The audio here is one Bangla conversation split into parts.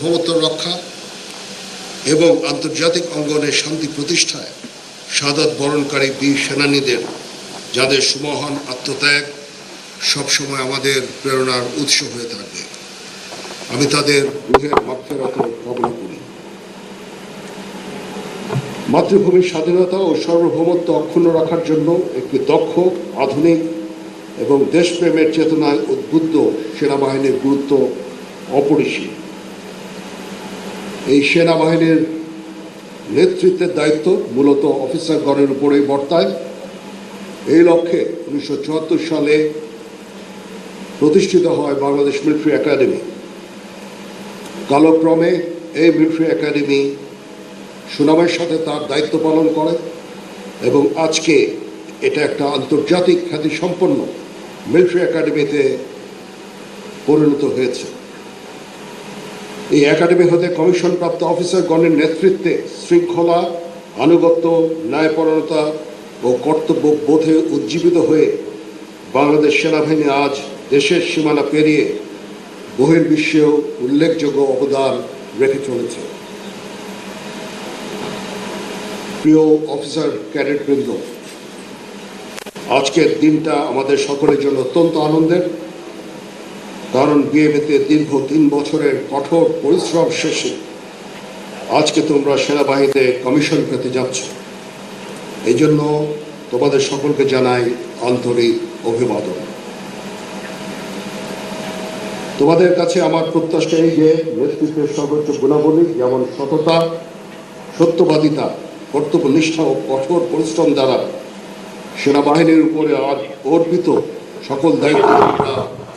সার্বভৌমত্ব রক্ষা এবং আন্তর্জাতিক অঙ্গনে শান্তি প্রতিষ্ঠায় শাহাদাত বরণকারী বীর সেনানীদের, যাদের সুমহান আত্মত্যাগ সবসময় আমাদের প্রেরণার উৎস হয়ে থাকবে, আমি তাদের রুহের মাগফিরাত কামনা করি। মাতৃভূমির স্বাধীনতা ও সার্বভৌমত্ব অক্ষুণ্ণ রাখার জন্য একটি দক্ষ, আধুনিক এবং দেশপ্রেমের চেতনায় উদ্বুদ্ধ সেনাবাহিনীর গুরুত্ব অপরিসীম। এই সেনাবাহিনীর নেতৃত্বের দায়িত্ব মূলত অফিসারগণের উপরেই বর্তায়। এই লক্ষ্যে 1974 সালে প্রতিষ্ঠিত হয় বাংলাদেশ মিলিটারি একাডেমি। কালক্রমে এই মিলিটারি একাডেমি সুনামের সাথে তার দায়িত্ব পালন করে এবং আজকে এটা একটা আন্তর্জাতিক খ্যাতিসম্পন্ন মিলিটারি একাডেমিতে পরিণত হয়েছে। এই একাডেমি হতে কমিশনপ্রাপ্ত অফিসারগণের নেতৃত্বে শৃঙ্খলা, আনুগত্য, ন্যায়পরায়ণতা ও কর্তব্যবোধে উজ্জীবিত হয়ে বাংলাদেশ সেনাবাহিনী আজ দেশের সীমানা পেরিয়ে বহির্বিশ্বেও উল্লেখযোগ্য অবদান রেখে চলেছে। প্রিয় অফিসার ক্যাডেটবৃন্দ, আজকের দিনটা আমাদের সকলের জন্য অত্যন্ত আনন্দের, কারণ বিএমএতে দীর্ঘ 3 বছরের কঠোর পরিশ্রম শেষে আজকে তোমরা সেনাবাহিনীতে কমিশন পেতে যাচ্ছ। এই জন্য তোমাদের সকলকে জানাই আন্তরিক অভিবাদন। তোমাদের কাছে আমার প্রত্যাশা এই যে নেতৃত্বের সর্বোচ্চ গুণাবলী যেমন সততা, সত্যবাদিতা, কর্তব্যনিষ্ঠা ও কঠোর পরিশ্রম দ্বারা সেনাবাহিনীর উপরে আজ অর্পিত সকল দায়িত্ব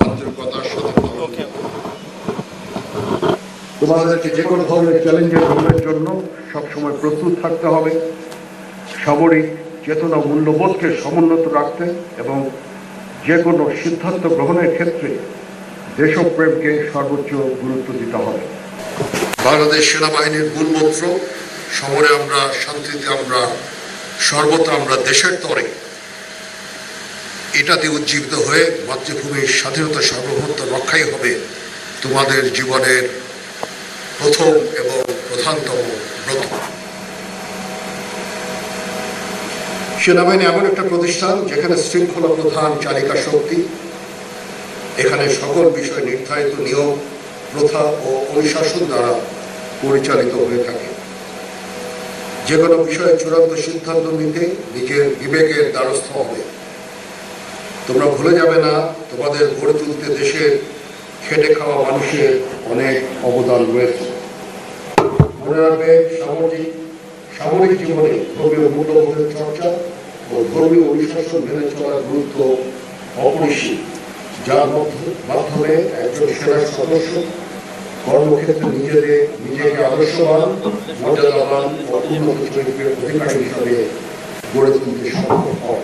আন্তরিকতার সাথে তোমাদেরকে যে কোনো ধরনের চ্যালেঞ্জের গ্রহণের জন্য সবসময় প্রস্তুত থাকতে হবে, সামরিক চেতনা মূল্যবোধকে সমুন্নত রাখতে এবং যে কোনো সিদ্ধান্ত গ্রহণের ক্ষেত্রে দেশপ্রেমকে সর্বোচ্চ গুরুত্ব দিতে হবে। বাংলাদেশ সেনাবাহিনীর মূলমন্ত্র সমরে আমরা, শান্তিতে আমরা, সর্বত্র আমরা দেশের তরে, এটাতে উজ্জীবিত হয়ে মাতৃভূমির স্বাধীনতা সার্বভৌমত্ব রক্ষাই হবে তোমাদের জীবনের প্রথম এবং প্রধানতম ব্রত। সেনাবাহিনী এমন একটা প্রতিষ্ঠান যেখানে শৃঙ্খলা প্রধান চালিকা শক্তি। এখানে সকল বিষয় নির্ধারিত নিয়ম, প্রথা ও অনুশাসন দ্বারা পরিচালিত হয়ে থাকে। যে কোনো বিষয়ে চূড়ান্ত সিদ্ধান্ত নিতে নিজের বিবেকের দ্বারস্থ হবে। তোমরা ভুলে যাবে না, তোমাদের গড়ে তুলতে দেশের খেটে খাওয়া মানুষের অনেক অবদান রয়েছে। মনে রাখবে, সামরিক জীবনে ধর্মীয় মূল্যবোধের চর্চা ও ধর্মীয় অনুশাসন মেনে চলার গুরুত্ব অপরিসীম, যার মাধ্যমে একজন সেনা সদস্য কর্মক্ষেত্রে নিজেকে আদর্শবান, মর্যাদাবান ও উন্নত চরিত্রের অধিকারী হিসাবে গড়ে তুলতে সক্ষম হয়।